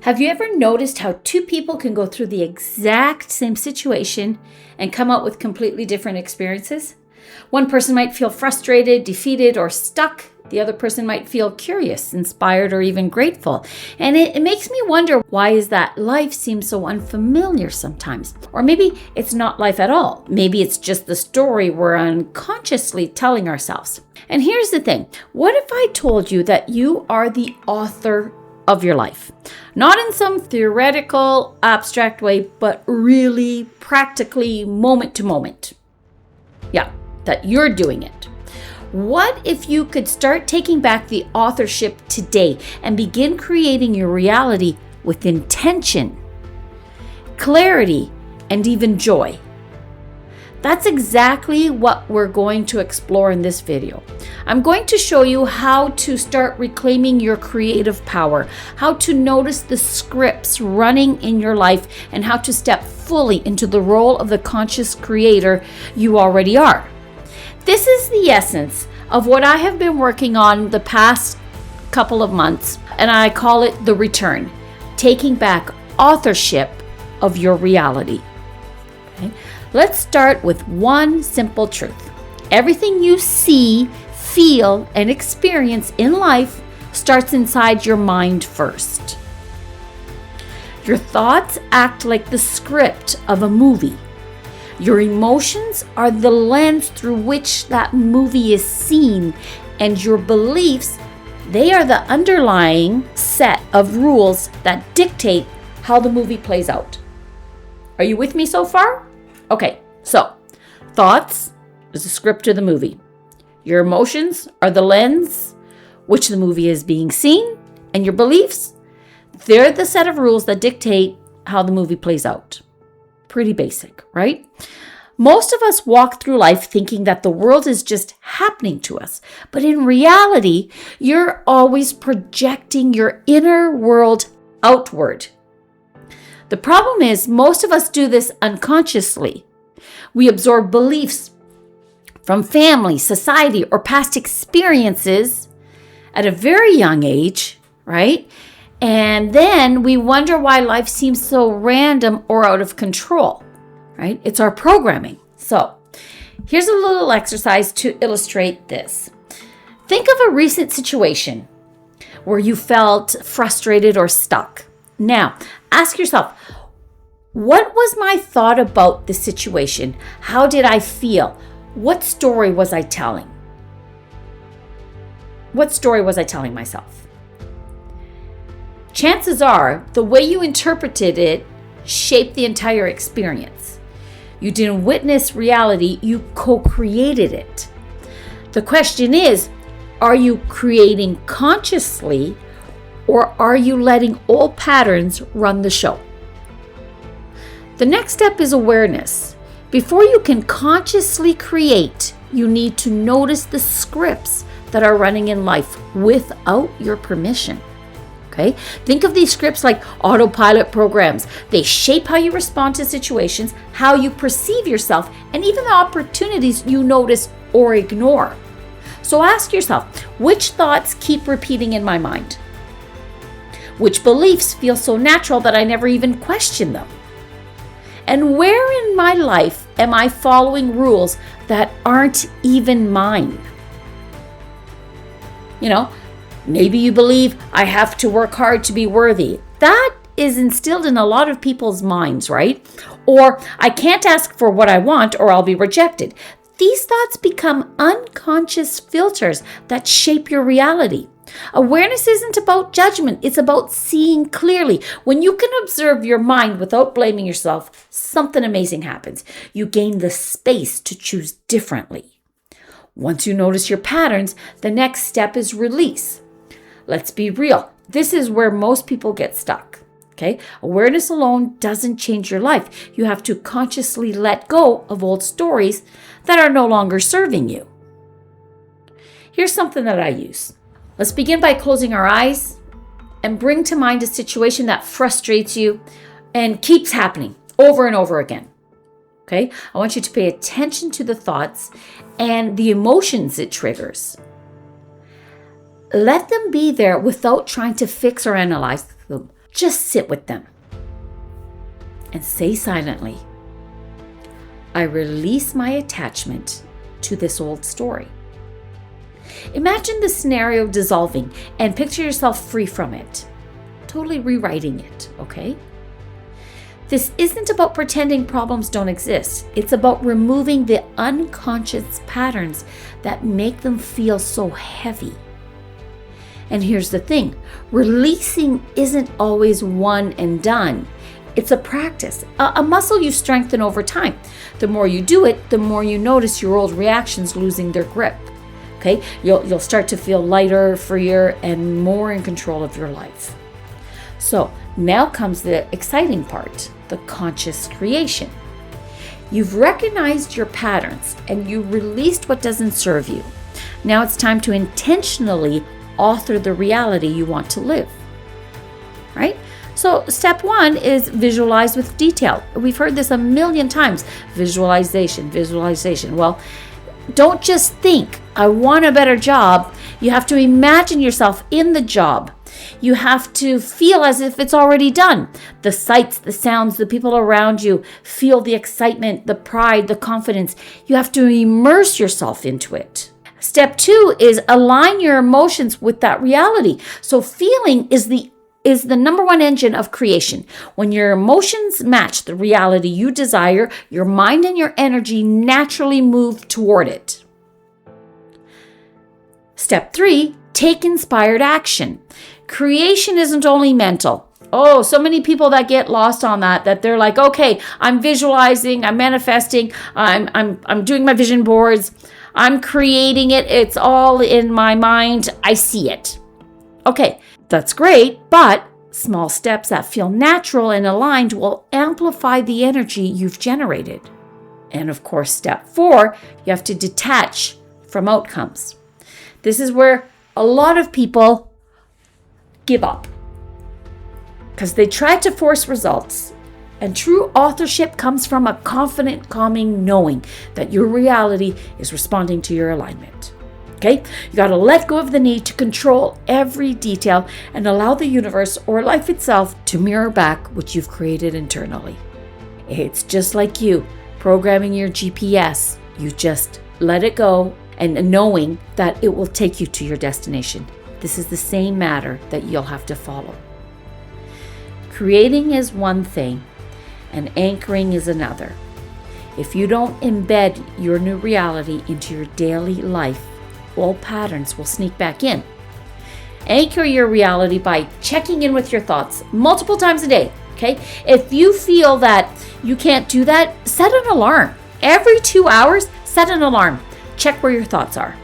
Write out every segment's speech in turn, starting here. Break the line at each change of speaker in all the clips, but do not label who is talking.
Have you ever noticed how two people can go through the exact same situation and come out with completely different experiences? One person might feel frustrated, defeated, or stuck. The other person might feel curious, inspired, or even grateful. And it makes me wonder, why is that life seems so unfamiliar sometimes? Or maybe it's not life at all. Maybe it's just the story we're unconsciously telling ourselves. And here's the thing. What if I told you that you are the author of your life? Not in some theoretical, abstract way, but really practically moment to moment. Yeah, that you're doing it. What if you could start taking back the authorship today and begin creating your reality with intention, clarity, and even joy? That's exactly what we're going to explore in this video. I'm going to show you how to start reclaiming your creative power, how to notice the scripts running in your life, and how to step fully into the role of the conscious creator you already are. This is the essence of what I have been working on the past couple of months, and I call it the return, taking back authorship of your reality. Okay? Let's start with one simple truth. Everything you see, feel, and experience in life starts inside your mind first. Your thoughts act like the script of a movie. Your emotions are the lens through which that movie is seen, and your beliefs, they are the underlying set of rules that dictate how the movie plays out. Are you with me so far? Okay, so thoughts is the script of the movie. Your emotions are the lens which the movie is being seen, and your beliefs, they're the set of rules that dictate how the movie plays out. Pretty basic, right? Most of us walk through life thinking that the world is just happening to us, but in reality, you're always projecting your inner world outward. The problem is, most of us do this unconsciously. We absorb beliefs from family, society, or past experiences at a very young age, right? And then we wonder why life seems so random or out of control, right? It's our programming. So here's a little exercise to illustrate this. Think of a recent situation where you felt frustrated or stuck. Now, ask yourself, what was my thought about the situation? How did I feel? What story was I telling? What story was I telling myself? Chances are the way you interpreted it shaped the entire experience. You didn't witness reality, you co-created it. The question is, are you creating consciously, or are you letting old patterns run the show? The next step is awareness. Before you can consciously create, you need to notice the scripts that are running in life without your permission. Okay? Think of these scripts like autopilot programs. They shape how you respond to situations, how you perceive yourself, and even the opportunities you notice or ignore. So ask yourself, which thoughts keep repeating in my mind? Which beliefs feel so natural that I never even question them? And where in my life am I following rules that aren't even mine? You know, maybe you believe I have to work hard to be worthy. That is instilled in a lot of people's minds, right? Or I can't ask for what I want or I'll be rejected. These thoughts become unconscious filters that shape your reality. Awareness isn't about judgment, it's about seeing clearly. When you can observe your mind without blaming yourself, something amazing happens. You gain the space to choose differently. Once you notice your patterns, the next step is release. Let's be real. This is where most people get stuck. Okay? Awareness alone doesn't change your life. You have to consciously let go of old stories that are no longer serving you. Here's something that I use. Let's begin by closing our eyes and bring to mind a situation that frustrates you and keeps happening over and over again. Okay? I want you to pay attention to the thoughts and the emotions it triggers. Let them be there without trying to fix or analyze them. Just sit with them and say silently, I release my attachment to this old story. Imagine the scenario dissolving and picture yourself free from it, totally rewriting it, okay? This isn't about pretending problems don't exist. It's about removing the unconscious patterns that make them feel so heavy. And here's the thing, releasing isn't always one and done. It's a practice, a muscle you strengthen over time. The more you do it, the more you notice your old reactions losing their grip. Okay, you'll start to feel lighter, freer, and more in control of your life. So now comes the exciting part, the conscious creation. You've recognized your patterns and you released what doesn't serve you. Now it's time to intentionally author the reality you want to live, right? So step 1 is visualize with detail. We've heard this a million times, visualization. Well, don't just think, I want a better job. You have to imagine yourself in the job. You have to feel as if it's already done. The sights, the sounds, the people around you, feel the excitement, the pride, the confidence. You have to immerse yourself into it. Step 2 is align your emotions with that reality. So feeling is the number one engine of creation. When your emotions match the reality you desire, your mind and your energy naturally move toward it. Step 3, take inspired action. Creation isn't only mental. Oh, so many people that get lost on that they're like, okay, I'm visualizing, I'm manifesting, I'm doing my vision boards, I'm creating it, it's all in my mind, I see it. Okay, that's great, but small steps that feel natural and aligned will amplify the energy you've generated. And of course, step 4, you have to detach from outcomes. This is where a lot of people give up because they try to force results. And true authorship comes from a confident, calming knowing that your reality is responding to your alignment. Okay? You got to let go of the need to control every detail and allow the universe or life itself to mirror back what you've created internally. It's just like you programming your GPS. You just let it go and knowing that it will take you to your destination. This is the same matter that you'll have to follow. Creating is one thing and anchoring is another. If you don't embed your new reality into your daily life, old patterns will sneak back in. Anchor your reality by checking in with your thoughts multiple times a day, okay? If you feel that you can't do that, set an alarm. Every 2 hours, set an alarm. Check where your thoughts are.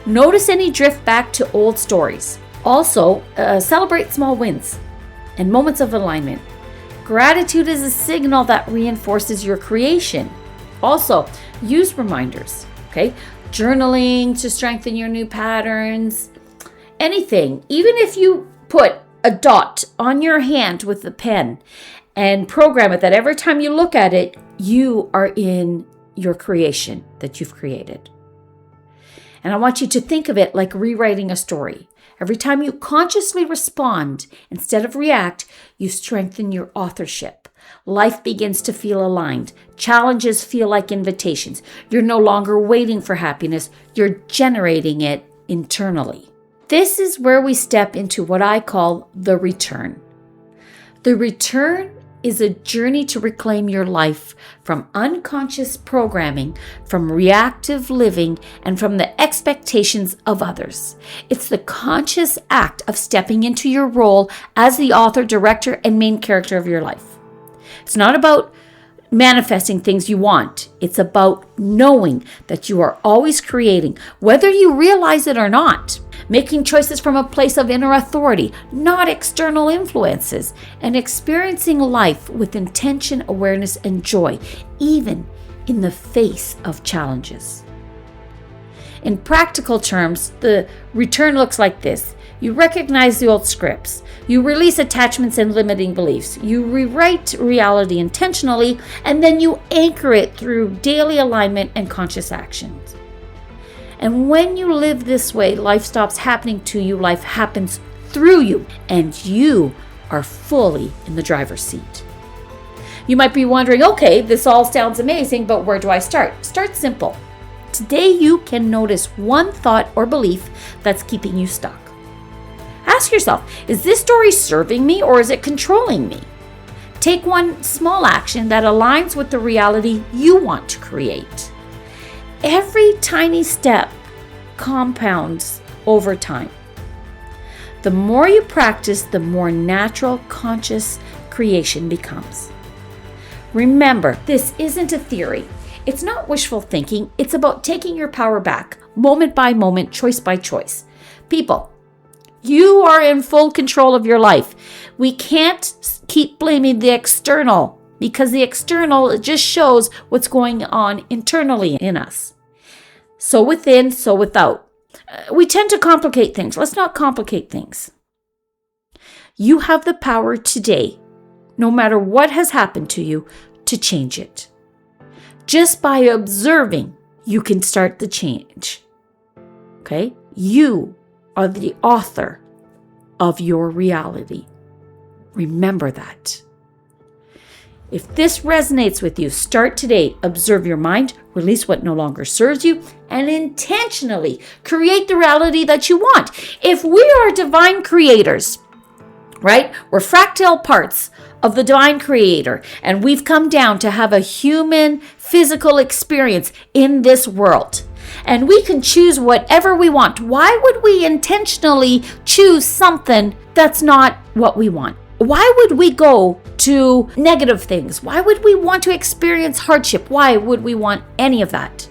Notice any drift back to old stories. Also, celebrate small wins and moments of alignment. Gratitude is a signal that reinforces your creation. Also, use reminders, okay? Journaling to strengthen your new patterns. Anything. Even if you put a dot on your hand with a pen and program it that every time you look at it, you are in your creation that you've created. And I want you to think of it like rewriting a story. Every time you consciously respond instead of react, you strengthen your authorship. Life begins to feel aligned. Challenges feel like invitations. You're no longer waiting for happiness. You're generating it internally. This is where we step into what I call the return. The return is a journey to reclaim your life from unconscious programming, from reactive living, and from the expectations of others. It's the conscious act of stepping into your role as the author, director, and main character of your life. It's not about manifesting things you want. It's about knowing that you are always creating, whether you realize it or not. Making choices from a place of inner authority, not external influences, and experiencing life with intention, awareness, and joy, even in the face of challenges. In practical terms, the return looks like this. You recognize the old scripts. You release attachments and limiting beliefs. You rewrite reality intentionally, and then you anchor it through daily alignment and conscious actions. And when you live this way, life stops happening to you, life happens through you, and you are fully in the driver's seat. You might be wondering, okay, this all sounds amazing, but where do I start? Start simple. Today you can notice one thought or belief that's keeping you stuck. Ask yourself, is this story serving me or is it controlling me? Take one small action that aligns with the reality you want to create. Every tiny step compounds over time. The more you practice, the more natural, conscious creation becomes. Remember, this isn't a theory. It's not wishful thinking. It's about taking your power back, moment by moment, choice by choice. People, you are in full control of your life. We can't keep blaming the external because the external just shows what's going on internally in us. So within, so without. We tend to complicate things. Let's not complicate things. You have the power today, no matter what has happened to you, to change it. Just by observing, you can start the change. Okay? You are the author of your reality. Remember that. If this resonates with you, start today. Observe your mind, release what no longer serves you, and intentionally create the reality that you want. If we are divine creators, right? We're fractal parts of the divine creator, and we've come down to have a human physical experience in this world. And we can choose whatever we want. Why would we intentionally choose something that's not what we want? Why would we go to negative things? Why would we want to experience hardship? Why would we want any of that?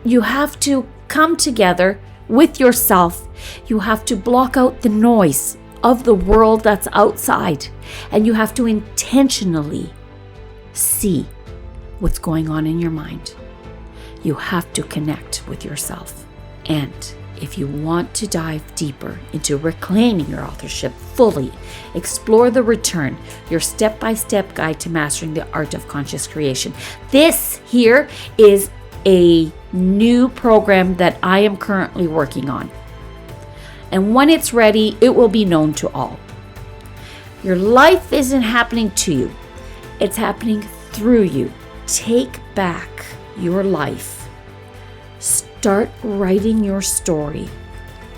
You have to come together with yourself. You have to block out the noise of the world that's outside. And you have to intentionally see what's going on in your mind. You have to connect with yourself. And if you want to dive deeper into reclaiming your authorship fully, explore The Return, your step-by-step guide to mastering the art of conscious creation. This here is a new program that I am currently working on. And when it's ready, it will be known to all. Your life isn't happening to you. It's happening through you. Take back your life. Start writing your story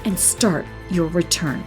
and start your return.